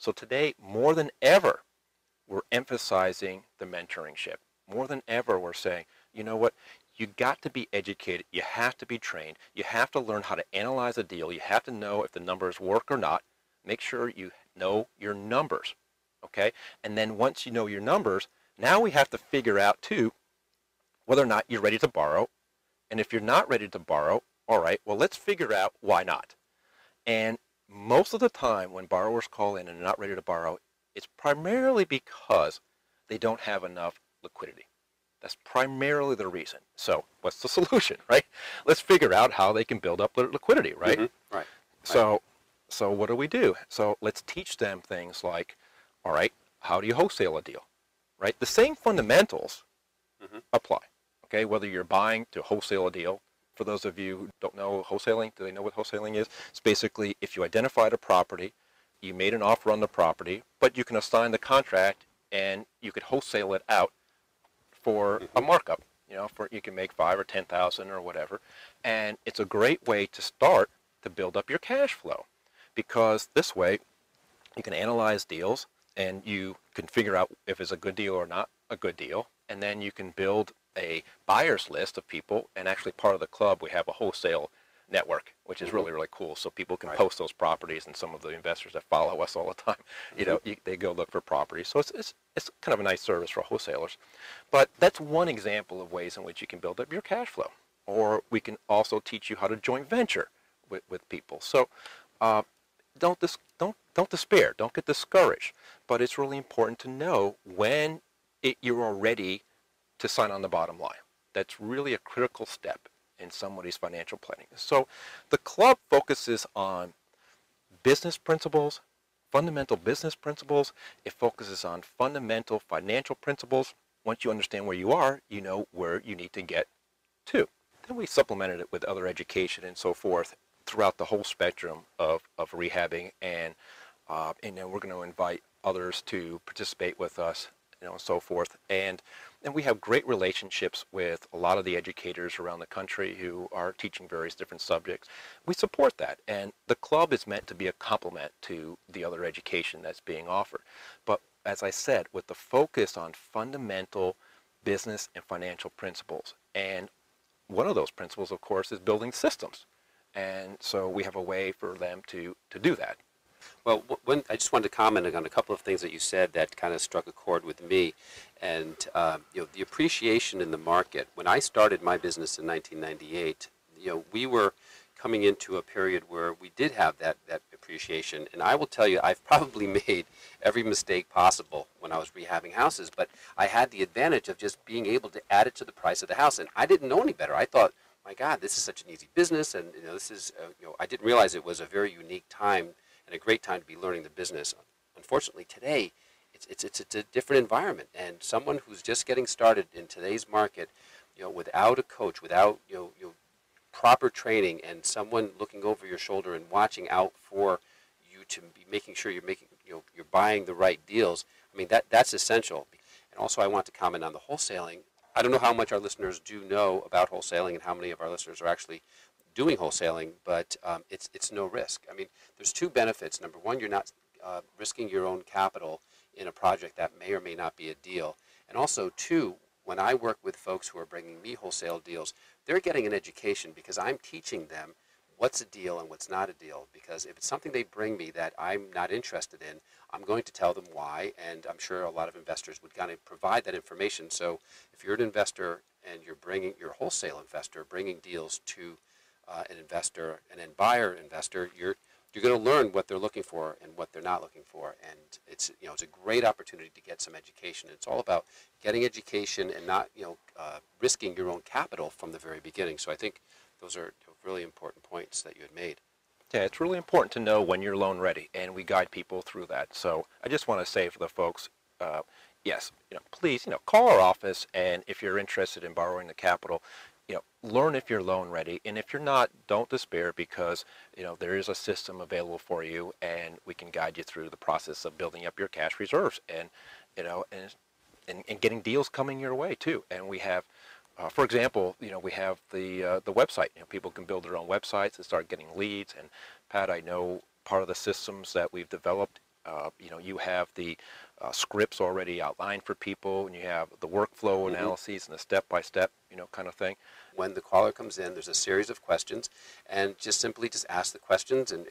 So today, more than ever, we're emphasizing the mentoringship. More than ever, we're saying, you know what, you got to be educated, you have to be trained, you have to learn how to analyze a deal, you have to know if the numbers work or not. Make sure you know your numbers, okay? And then once you know your numbers, now we have to figure out too whether or not you're ready to borrow. And if you're not ready to borrow, all right, well, let's figure out why not. And most of the time when borrowers call in and are not ready to borrow, it's primarily because they don't have enough liquidity. That's primarily the reason. So what's the solution, right? Let's figure out how they can build up their liquidity, right? Mm-hmm. Right. So what do we do? So let's teach them things like, all right, how do you wholesale a deal, right? The same fundamentals apply, okay? Whether you're buying to wholesale a deal. For those of you who don't know wholesaling, do they know what wholesaling is? It's basically if you identified a property, you made an offer on the property, but you can assign the contract and you could wholesale it out for a markup. You know, for you can make 5 or 10,000 or whatever, and it's a great way to start to build up your cash flow, because this way you can analyze deals and you can figure out if it's a good deal or not a good deal, and then you can build a buyer's list of people. And actually, part of the club, we have a wholesale network, which is really, really cool. So people can post those properties, and some of the investors that follow us all the time, you know, they go look for properties. So it's kind of a nice service for wholesalers. But that's one example of ways in which you can build up your cash flow. Or we can also teach you how to joint venture with people. So don't despair, don't get discouraged. But it's really important to know when you are ready to sign on the bottom line. That's really a critical step in somebody's financial planning. So the club focuses on business principles, fundamental business principles. It focuses on fundamental financial principles. Once you understand where you are, you know where you need to get to. Then we supplemented it with other education and so forth throughout the whole spectrum of rehabbing, and then we're going to invite others to participate with us, you know, and so forth. And we have great relationships with a lot of the educators around the country who are teaching various different subjects. We support that, and the club is meant to be a complement to the other education that's being offered. But as I said, with the focus on fundamental business and financial principles, and one of those principles, of course, is building systems. And so we have a way for them to do that. Well, I just wanted to comment on a couple of things that you said that kind of struck a chord with me, and you know, the appreciation in the market. When I started my business in 1998, you know, we were coming into a period where we did have that appreciation, and I will tell you, I've probably made every mistake possible when I was rehabbing houses, but I had the advantage of just being able to add it to the price of the house, and I didn't know any better. I thought, my God, this is such an easy business, and you know, this is you know, I didn't realize it was a very unique time and a great time to be learning the business. Unfortunately, today, it's a different environment, and someone who's just getting started in today's market, you know, without a coach, without you know proper training, and someone looking over your shoulder and watching out for you to be making sure you're you're buying the right deals. I mean, that's essential. And also, I want to comment on the wholesaling. I don't know how much our listeners do know about wholesaling and how many of our listeners are actually doing wholesaling, but it's no risk. I mean, there's two benefits. Number one, you're not risking your own capital in a project that may or may not be a deal. And also, two, when I work with folks who are bringing me wholesale deals, they're getting an education because I'm teaching them what's a deal and what's not a deal. Because if it's something they bring me that I'm not interested in, I'm going to tell them why, and I'm sure a lot of investors would kind of provide that information. So if you're an investor and you're a wholesale investor, bringing deals to an investor, and then buyer investor, you're going to learn what they're looking for and what they're not looking for, and it's a great opportunity to get some education. It's all about getting education and not risking your own capital from the very beginning. So I think those are really important points that you had made. Yeah, it's really important to know when you're loan ready, and we guide people through that. So I just want to say for the folks, yes, please, call our office, and if you're interested in borrowing the capital, learn if you're loan ready, and if you're not, don't despair, because there is a system available for you, and we can guide you through the process of building up your cash reserves, and and getting deals coming your way too. And we have, for example, we have the website. People can build their own websites and start getting leads. And Pat, I know part of the systems that we've developed You have the scripts already outlined for people, and you have the workflow analyses and the step-by-step, kind of thing. When the caller comes in, there's a series of questions, and simply ask the questions and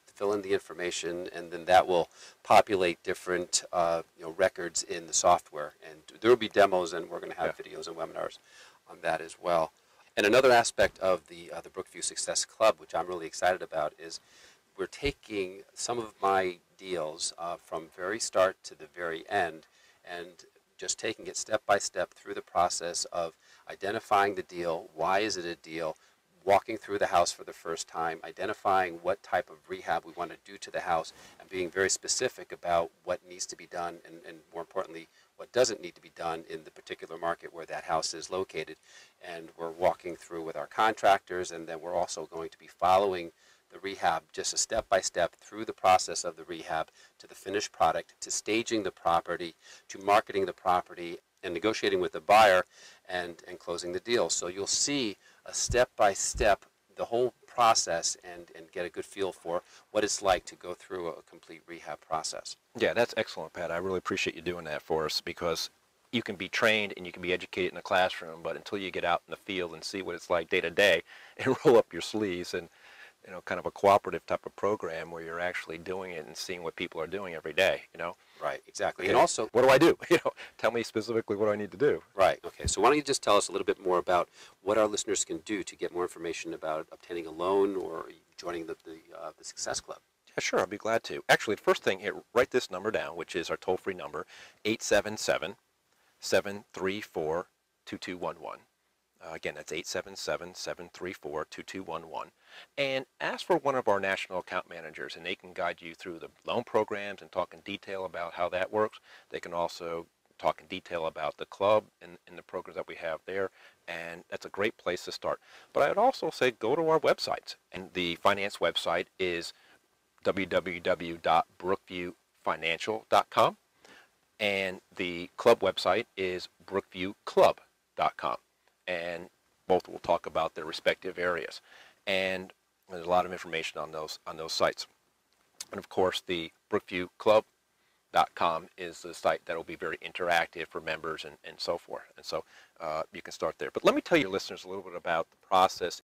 fill in the information, and then that will populate different records in the software. And there will be demos, and we're going to have videos and webinars on that as well. And another aspect of the Brookview Success Club, which I'm really excited about, is we're taking some of my deals from very start to the very end and just taking it step by step through the process of identifying the deal, why is it a deal, walking through the house for the first time, identifying what type of rehab we want to do to the house, and being very specific about what needs to be done and more importantly, what doesn't need to be done in the particular market where that house is located. And we're walking through with our contractors, and then we're also going to be following the rehab just a step-by-step through the process of the rehab to the finished product, to staging the property, to marketing the property, and negotiating with the buyer and closing the deal. So you'll see a step-by-step, the whole process, and get a good feel for what it's like to go through a complete rehab process. Yeah, that's excellent, Pat. I really appreciate you doing that for us, because you can be trained and you can be educated in a classroom, but until you get out in the field and see what it's like day to day and roll up your sleeves and kind of a cooperative type of program where you're actually doing it and seeing what people are doing every day, Right, exactly. Okay. And also, what do I do? Tell me specifically what I need to do. Right, okay. So why don't you just tell us a little bit more about what our listeners can do to get more information about obtaining a loan or joining the Success Club? Yeah, sure, I'll be glad to. Actually, the first thing, write this number down, which is our toll-free number, 877-734-2211. Again, that's 877-734-2211. And ask for one of our national account managers, and they can guide you through the loan programs and talk in detail about how that works. They can also talk in detail about the club and the programs that we have there, and that's a great place to start. But I'd also say go to our websites, and the finance website is www.brookviewfinancial.com, and the club website is brookviewclub.com. And both will talk about their respective areas. And there's a lot of information on those sites. And of course, the brookviewclub.com is the site that will be very interactive for members and so forth. And so you can start there. But let me tell your listeners a little bit about the process.